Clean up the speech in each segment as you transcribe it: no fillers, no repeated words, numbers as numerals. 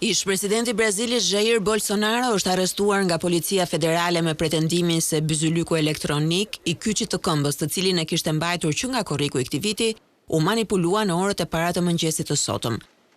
Ish-presidenti i Brazilit Jair Bolsonaro është arrestuar nga policia federale me pretendimin se byzylyku elektronik i kyçit të këmbës, të cilin e kishte mbajtur që nga korriku i këtij viti, u manipulua në orët e para të mëngjesit të sotëm.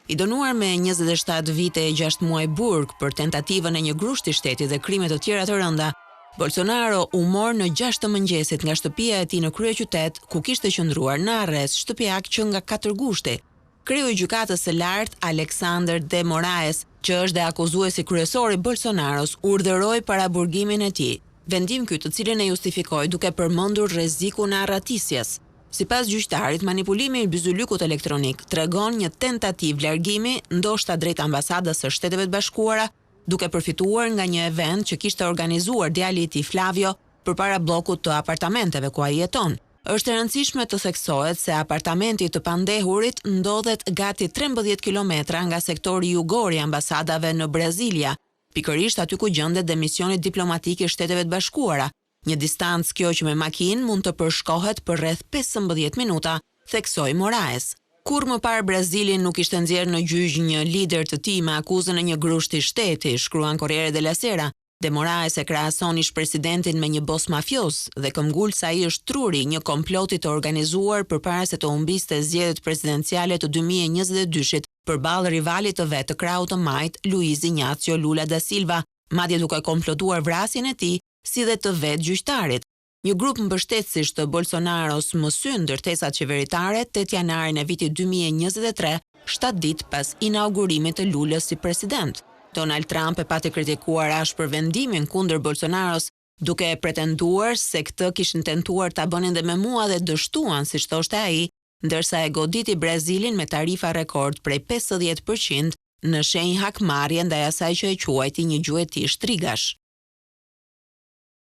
I dënuar me 27 vite e 6 muaj burg për tentativën e një grushti shteti dhe krime të tjera të rënda, Bolsonaro u mor në 6 të mëngjesit nga shtëpia e tij në kryeqytet, ku kishte qëndruar në arrest shtëpiak që nga 4 gushti. Kreu i gjykatës së lartë Alexander de Moraes, që është dhe akuzuesi kryesor i Bolsonaros, urdhëroi paraburgimin e tij. Vendim ky, të cilin e justifikoi duke përmendur rrezikun e arratisjes. Sipas gjyqtarit, manipulimi i byzylykut elektronik tregon një tentativë largimi ndoshta drejt ambasadës së Shteteve të Bashkuara, duke përfituar nga një event që kishte organizuar djali i tij Flavio përpara bllokut të apartamenteve ku ai jeton. Është e rëndësishme të theksohet se apartamenti të pandehurit ndodhet gati 13 kilometra nga sektori jugor i ambasadave në Brazilia, pikërisht aty ku gjendet dhe misioni diplomatik i Shteteve të Bashkuara. Një distancë kjo që me makinë mund të përshkohet për rreth 15 minuta, theksoi Moraes. Kur më parë Brazili nuk ishte nxjerrë në gjyq një lider të tij me akuzën e një grushti shteti, shkruan Corriere della Sera. De Moraes e krahason ish-presidentin me një bos mafios dhe këmbgul se ai është truri një komploti të organizuar përpara se të humbiste zgjedhjet presidenciale të 2022-shit përballë rivalit të vet të krahut të majt Luiz Inácio Lula da Silva, madje duke komplotuar vrasjen e tij si dhe të vet gjyqtarit. Një grup mbështetësish të Bolsonaros mosyn ndërtesat qeveritare 8 janarin e vitit 2023, 7 ditë pas inaugurimit të Lulës si president. Donald Trump e pati kritikuar ashpër vendimin kundër Bolsonaros, duke pretenduar se këtë kishin tentuar ta bënin dhe me mua dhe dështuan, siç thoshte ai, ndërsa e goditi Brazilin me tarifa rekord prej 50% në shenjë hakmarrje ndaj asaj që e quajti një gjueti shtrigash.